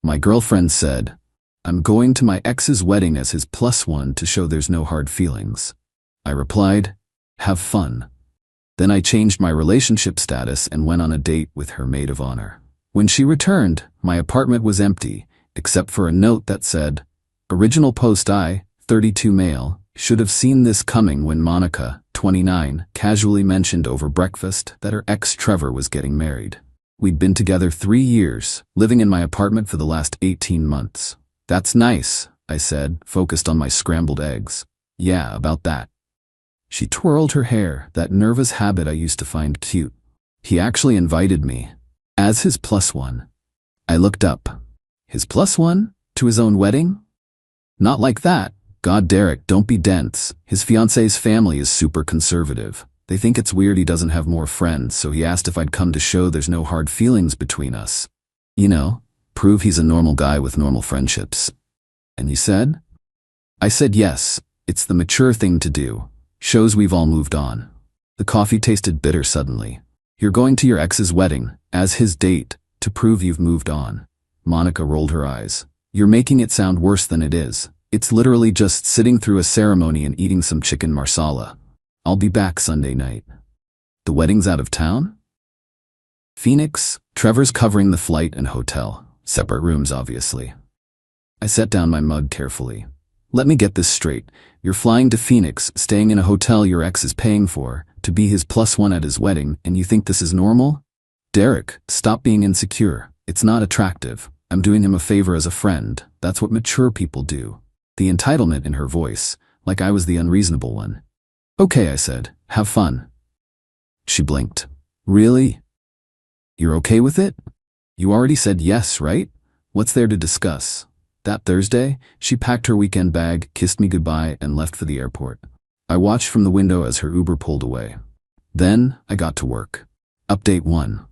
My girlfriend said, "I'm going to my ex's wedding as his plus one to show there's no hard feelings." I replied, "Have fun." Then I changed my relationship status and went on a date with her maid of honor. When she returned, my apartment was empty, except for a note that said, "Original post I, 32 male, should have seen this coming when Monica, 29, casually mentioned over breakfast that her ex Trevor was getting married. We'd been together 3 years, living in my apartment for the last 18 months. That's nice, I said, focused on my scrambled eggs. Yeah, about that. She twirled her hair, that nervous habit I used to find cute. He actually invited me, as his plus one. I looked up. His plus one? To his own wedding? Not like that. God, Derek, don't be dense. His fiance's family is super conservative. They think it's weird he doesn't have more friends, so he asked if I'd come to show there's no hard feelings between us. You know, prove he's a normal guy with normal friendships. And you said? I said yes. It's the mature thing to do. Shows we've all moved on. The coffee tasted bitter suddenly. You're going to your ex's wedding, as his date, to prove you've moved on. Monica rolled her eyes. You're making it sound worse than it is. It's literally just sitting through a ceremony and eating some chicken marsala. I'll be back Sunday night. The wedding's out of town? Phoenix. Trevor's covering the flight and hotel. Separate rooms, obviously. I set down my mug carefully. Let me get this straight. You're flying to Phoenix, staying in a hotel your ex is paying for, to be his plus one at his wedding, and you think this is normal? Derek, stop being insecure. It's not attractive. I'm doing him a favor as a friend. That's what mature people do. The entitlement in her voice, like I was the unreasonable one. Okay, I said. Have fun. She blinked. Really? You're okay with it? You already said yes, right? What's there to discuss? That Thursday, she packed her weekend bag, kissed me goodbye, and left for the airport. I watched from the window as her Uber pulled away. Then, I got to work. Update 1.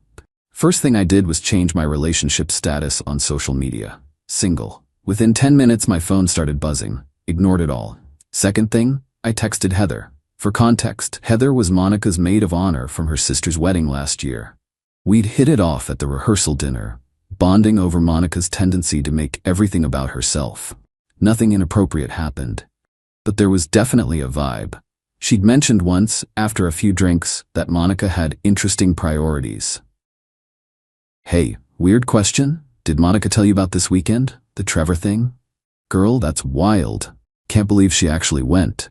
First thing I did was change my relationship status on social media. Single. Within 10 minutes, my phone started buzzing. Ignored it all. Second thing, I texted Heather. For context, Heather was Monica's maid of honor from her sister's wedding last year. We'd hit it off at the rehearsal dinner, bonding over Monica's tendency to make everything about herself. Nothing inappropriate happened, but there was definitely a vibe. She'd mentioned once, after a few drinks, that Monica had interesting priorities. Hey, weird question. Did Monica tell you about this weekend? The Trevor thing? Girl, that's wild. Can't believe she actually went.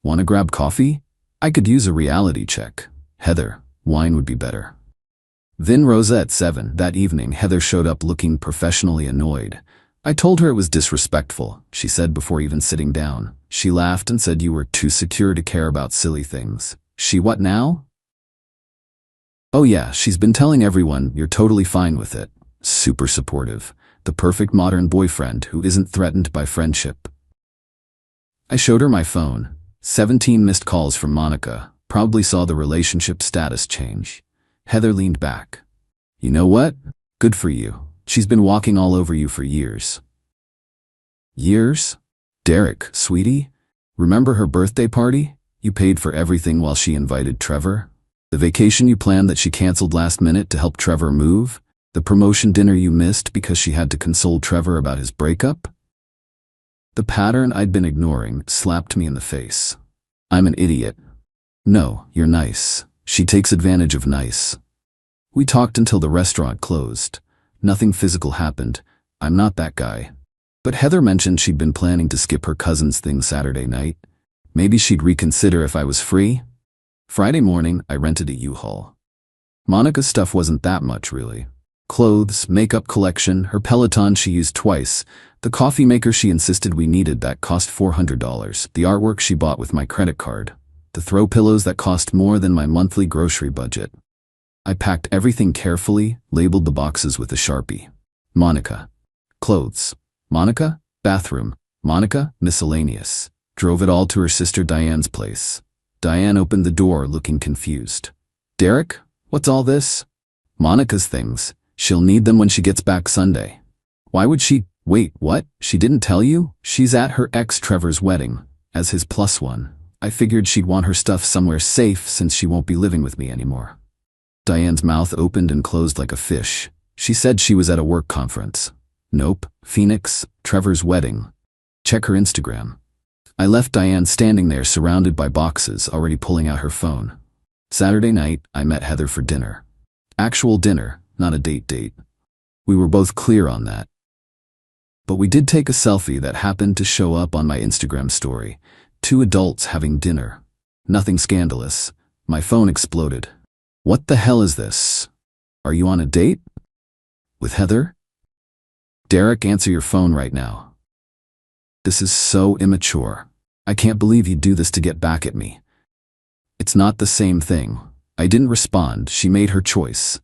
Wanna grab coffee? I could use a reality check. Heather, wine would be better. Vin Rosa at 7. That evening, Heather showed up looking professionally annoyed. I told her it was disrespectful, she said before even sitting down. She laughed and said you were too secure to care about silly things. She what now? Oh yeah, she's been telling everyone you're totally fine with it. Super supportive. The perfect modern boyfriend who isn't threatened by friendship. I showed her my phone. 17 missed calls from Monica. Probably saw the relationship status change. Heather leaned back. You know what? Good for you. She's been walking all over you for years. Years? Derek, sweetie? Remember her birthday party? You paid for everything while she invited Trevor? The vacation you planned that she canceled last minute to help Trevor move? The promotion dinner you missed because she had to console Trevor about his breakup? The pattern I'd been ignoring slapped me in the face. I'm an idiot. No, you're nice. She takes advantage of nice. We talked until the restaurant closed. Nothing physical happened. I'm not that guy. But Heather mentioned she'd been planning to skip her cousin's thing Saturday night. Maybe she'd reconsider if I was free. Friday morning, I rented a U-Haul. Monica's stuff wasn't that much, really. Clothes, makeup collection, her Peloton she used twice, the coffee maker she insisted we needed that cost $400, the artwork she bought with my credit card, the throw pillows that cost more than my monthly grocery budget. I packed everything carefully, labeled the boxes with a Sharpie. Monica. Clothes. Monica. Bathroom. Monica. Miscellaneous. Drove it all to her sister Diane's place. Diane opened the door looking confused. Derek, what's all this? Monica's things. She'll need them when she gets back Sunday. Why would she? Wait, what? She didn't tell you? She's at her ex Trevor's wedding, as his plus one. I figured she'd want her stuff somewhere safe since she won't be living with me anymore. Diane's mouth opened and closed like a fish. She said she was at a work conference. Nope, Phoenix, Trevor's wedding. Check her Instagram. I left Diane standing there surrounded by boxes, already pulling out her phone. Saturday night, I met Heather for dinner. Actual dinner, not a date. We were both clear on that. But we did take a selfie that happened to show up on my Instagram story. 2 adults having dinner. Nothing scandalous. My phone exploded. What the hell is this? Are you on a date? With Heather? Derek, answer your phone right now. This is so immature. I can't believe you'd do this to get back at me. It's not the same thing. I didn't respond. She made her choice.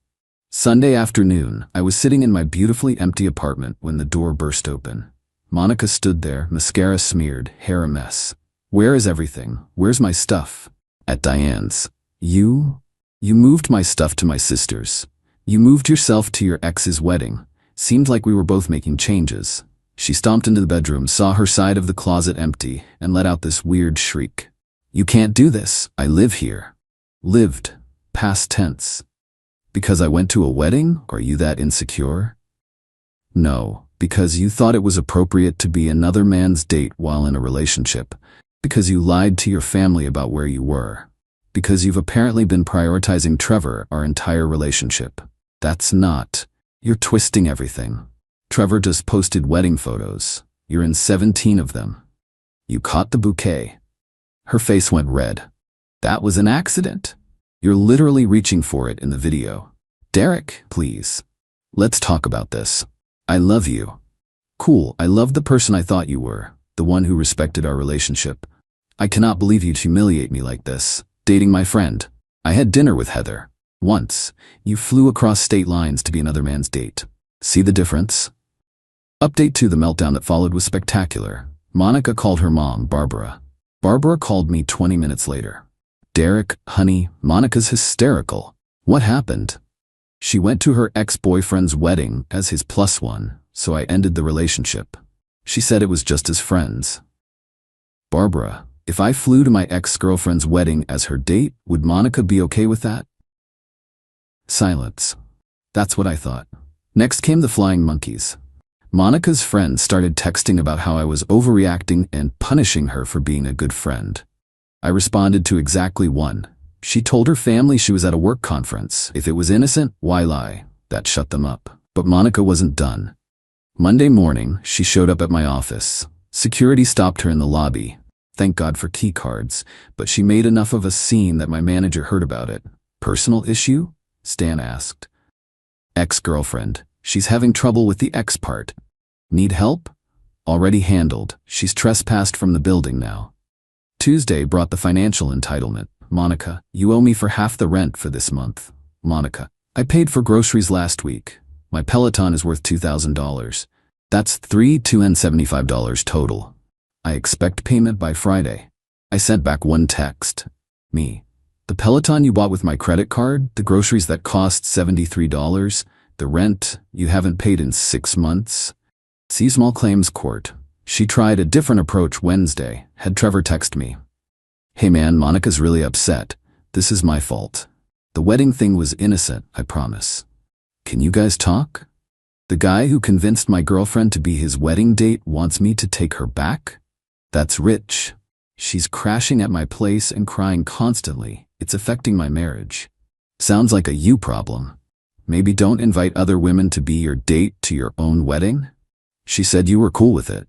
Sunday afternoon, I was sitting in my beautifully empty apartment when the door burst open. Monica stood there, mascara smeared, hair a mess. Where is everything? Where's my stuff? At Diane's. You moved my stuff to my sister's. You moved yourself to your ex's wedding. Seemed like we were both making changes. She stomped into the bedroom, saw her side of the closet empty, and let out this weird shriek. You can't do this. I live here. Lived. Past tense. Because I went to a wedding? Are you that insecure? No, because you thought it was appropriate to be another man's date while in a relationship. Because you lied to your family about where you were. Because you've apparently been prioritizing Trevor our entire relationship. That's not. You're twisting everything. Trevor just posted wedding photos. You're in 17 of them. You caught the bouquet. Her face went red. That was an accident. You're literally reaching for it in the video. Derek, please. Let's talk about this. I love you. Cool, I love the person I thought you were, the one who respected our relationship. I cannot believe you'd humiliate me like this, dating my friend. I had dinner with Heather. Once, you flew across state lines to be another man's date. See the difference? Update 2: the meltdown that followed was spectacular. Monica called her mom, Barbara. Barbara called me 20 minutes later. Derek, honey, Monica's hysterical. What happened? She went to her ex-boyfriend's wedding as his +1, so I ended the relationship. She said it was just as friends. Barbara, if I flew to my ex-girlfriend's wedding as her date, would Monica be okay with that? Silence. That's what I thought. Next came the flying monkeys. Monica's friends started texting about how I was overreacting and punishing her for being a good friend. I responded to exactly one. She told her family she was at a work conference. If it was innocent, why lie? That shut them up. But Monica wasn't done. Monday morning, she showed up at my office. Security stopped her in the lobby. Thank God for key cards, but she made enough of a scene that my manager heard about it. Personal issue? Stan asked. Ex-girlfriend. She's having trouble with the ex part. Need help? Already handled. She's trespassed from the building now. Tuesday brought the financial entitlement. Monica, you owe me for half the rent for this month. Monica, I paid for groceries last week. My Peloton is worth $2,000. That's $375 total. I expect payment by Friday. I sent back one text. Me. The Peloton you bought with my credit card, the groceries that cost $73, the rent you haven't paid in 6 months. See small claims court. She tried a different approach Wednesday, had Trevor text me. Hey man, Monica's really upset. This is my fault. The wedding thing was innocent, I promise. Can you guys talk? The guy who convinced my girlfriend to be his wedding date wants me to take her back? That's rich. She's crashing at my place and crying constantly. It's affecting my marriage. Sounds like a you problem. Maybe don't invite other women to be your date to your own wedding? She said you were cool with it.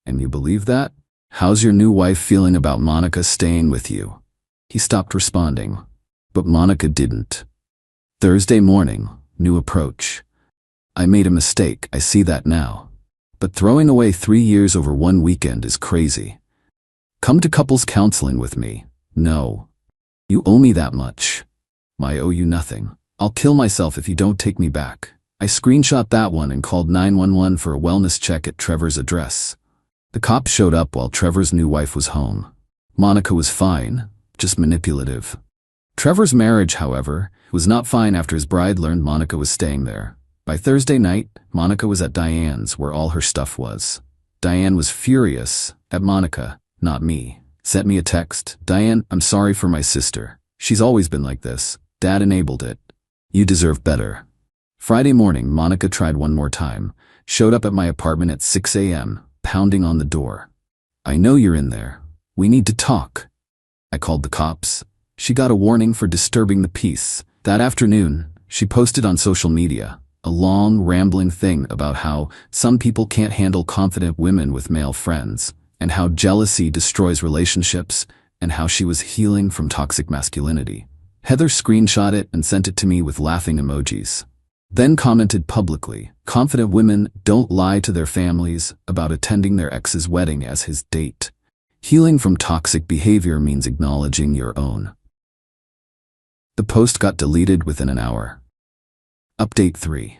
And you believe that? How's your new wife feeling about Monica staying with you? He stopped responding, but Monica didn't. Thursday morning, new approach. I made a mistake, I see that now. But throwing away 3 years over one weekend is crazy. Come to couples counseling with me. No. You owe me that much. I owe you nothing. I'll kill myself if you don't take me back. I screenshot that one and called 911 for a wellness check at Trevor's address. The cop showed up while Trevor's new wife was home. Monica was fine, just manipulative. Trevor's marriage, however, was not fine after his bride learned Monica was staying there. By Thursday night, Monica was at Diane's where all her stuff was. Diane was furious at Monica, not me. Sent me a text. Diane, I'm sorry for my sister. She's always been like this. Dad enabled it. You deserve better. Friday morning, Monica tried one more time, showed up at my apartment at 6 a.m., pounding on the door. "I know you're in there. We need to talk." I called the cops. She got a warning for disturbing the peace. That afternoon, she posted on social media a long, rambling thing about how some people can't handle confident women with male friends, and how jealousy destroys relationships, and how she was healing from toxic masculinity. Heather screenshot it and sent it to me with laughing emojis. Then commented publicly, "Confident women don't lie to their families about attending their ex's wedding as his date. Healing from toxic behavior means acknowledging your own." The post got deleted within an hour. Update 3.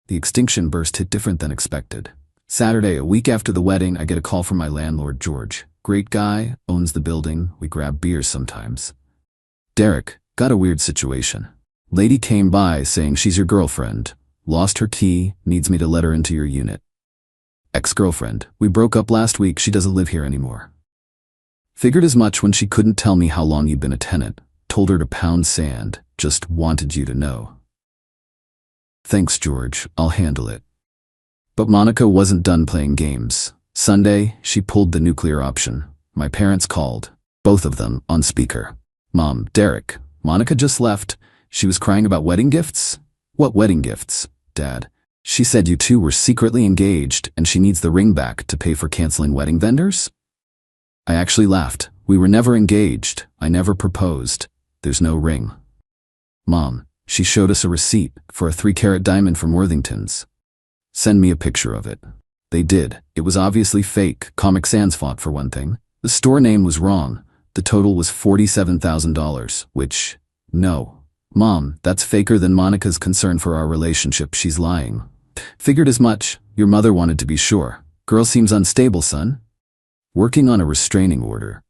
The extinction burst hit different than expected. Saturday, a week after the wedding, I get a call from my landlord, George. Great guy, owns the building, we grab beers sometimes. "Derek, got a weird situation. Lady came by saying she's your girlfriend. Lost her key, needs me to let her into your unit. Ex-girlfriend, we broke up last week, she doesn't live here anymore. Figured as much when she couldn't tell me how long you'd been a tenant. Told her to pound sand, just wanted you to know." "Thanks, George, I'll handle it." But Monica wasn't done playing games. Sunday, she pulled the nuclear option. My parents called, both of them on speaker. "Mom, Derek, Monica just left. She was crying about wedding gifts." "What wedding gifts, Dad?" "She said you two were secretly engaged and she needs the ring back to pay for canceling wedding vendors." I actually laughed. "We were never engaged. I never proposed. There's no ring." "Mom, she showed us a receipt for a 3-carat diamond from Worthington's." "Send me a picture of it." They did. It was obviously fake. Comic Sans font for one thing. The store name was wrong. The total was $47,000, which, no. "Mom, that's faker than Monica's concern for our relationship. She's lying." "Figured as much. Your mother wanted to be sure. Girl seems unstable, son." Working on a restraining order.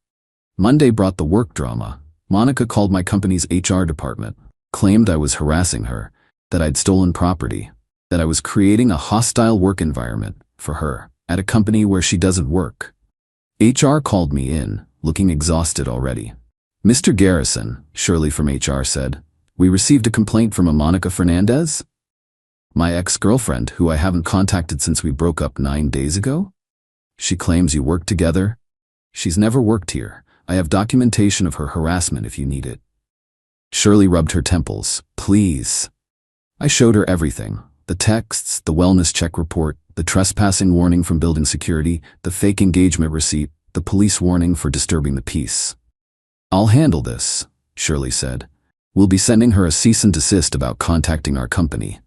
Monday brought the work drama. Monica called my company's HR department, claimed I was harassing her, that I'd stolen property, that I was creating a hostile work environment for her at a company where she doesn't work. HR called me in, looking exhausted already. "Mr. Garrison," Shirley from HR said, "we received a complaint from a Monica Fernandez? My ex-girlfriend, who I haven't contacted since we broke up 9 days ago? She claims you worked together. She's never worked here. I have documentation of her harassment if you need it." Shirley rubbed her temples. "Please." I showed her everything. The texts, the wellness check report, the trespassing warning from building security, the fake engagement receipt, the police warning for disturbing the peace. "I'll handle this," Shirley said. "We'll be sending her a cease and desist about contacting our company."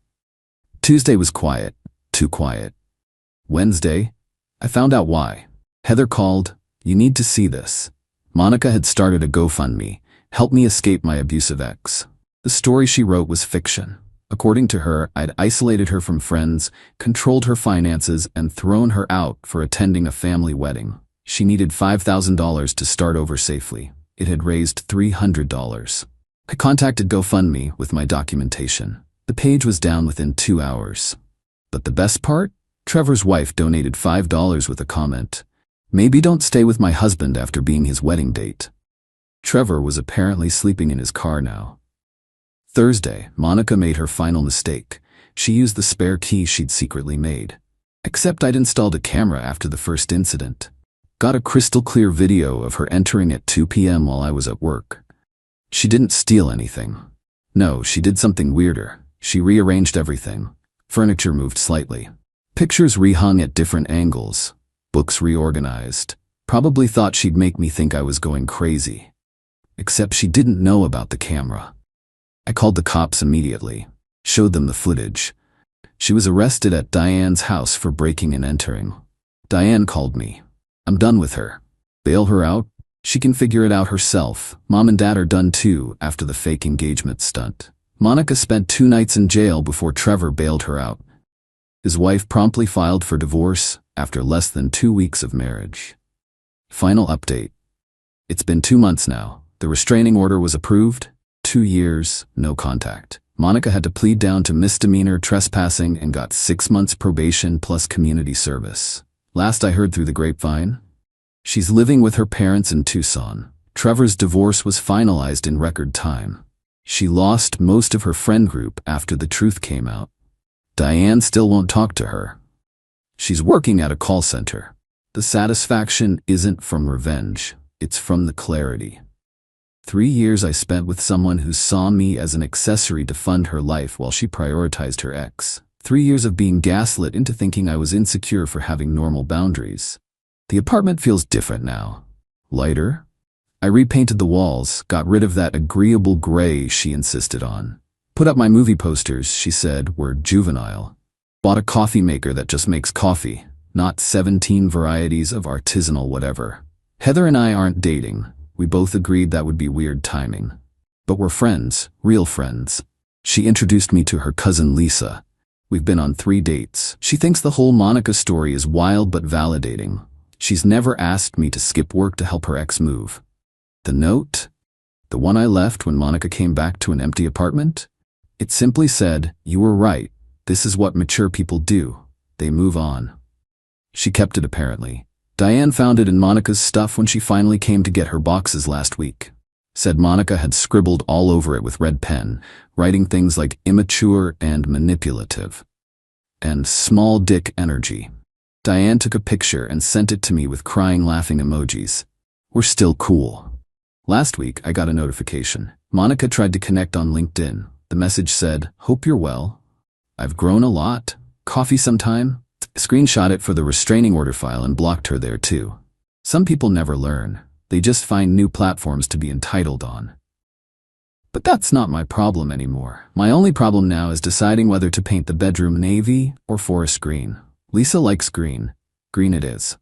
Tuesday was quiet. Too quiet. Wednesday, I found out why. Heather called, "You need to see this." Monica had started a GoFundMe, "Help me escape my abusive ex." The story she wrote was fiction. According to her, I'd isolated her from friends, controlled her finances, and thrown her out for attending a family wedding. She needed $5,000 to start over safely. It had raised $300. I contacted GoFundMe with my documentation. The page was down within 2 hours. But the best part? Trevor's wife donated $5 with a comment, "Maybe don't stay with my husband after being his wedding date." Trevor was apparently sleeping in his car now. Thursday, Monica made her final mistake. She used the spare key she'd secretly made. Except I'd installed a camera after the first incident. Got a crystal clear video of her entering at 2 p.m. while I was at work. She didn't steal anything. No, she did something weirder. She rearranged everything. Furniture moved slightly. Pictures rehung at different angles. Books reorganized. Probably thought she'd make me think I was going crazy. Except she didn't know about the camera. I called the cops immediately. Showed them the footage. She was arrested at Diane's house for breaking and entering. Diane called me. "I'm done with her. Bail her out? She can figure it out herself. Mom and Dad are done too after the fake engagement stunt." Monica spent 2 nights in jail before Trevor bailed her out. His wife promptly filed for divorce after less than 2 weeks of marriage. Final update. It's been 2 months now. The restraining order was approved. 2 years, no contact. Monica had to plead down to misdemeanor trespassing and got 6 months probation plus community service. Last I heard through the grapevine, she's living with her parents in Tucson. Trevor's divorce was finalized in record time. She lost most of her friend group after the truth came out. Diane still won't talk to her. She's working at a call center. The satisfaction isn't from revenge, it's from the clarity. 3 years I spent with someone who saw me as an accessory to fund her life while she prioritized her ex. 3 years of being gaslit into thinking I was insecure for having normal boundaries. The apartment feels different now. Lighter? I repainted the walls, got rid of that agreeable gray she insisted on. Put up my movie posters, she said, were juvenile. Bought a coffee maker that just makes coffee, not 17 varieties of artisanal whatever. Heather and I aren't dating. We both agreed that would be weird timing. But we're friends, real friends. She introduced me to her cousin Lisa. We've been on 3 dates. She thinks the whole Monica story is wild but validating. She's never asked me to skip work to help her ex move. The note? The one I left when Monica came back to an empty apartment? It simply said, "You were right. This is what mature people do. They move on." She kept it apparently. Diane found it in Monica's stuff when she finally came to get her boxes last week. Said Monica had scribbled all over it with red pen, writing things like immature and manipulative. And small dick energy. Diane took a picture and sent it to me with crying laughing emojis. We're still cool. Last week I got a notification. Monica tried to connect on LinkedIn. The message said, "Hope you're well. I've grown a lot. Coffee sometime?" Screenshot it for the restraining order file and blocked her there too. Some people never learn. They just find new platforms to be entitled on. But that's not my problem anymore. My only problem now is deciding whether to paint the bedroom navy or forest green. Lisa likes green. Green it is.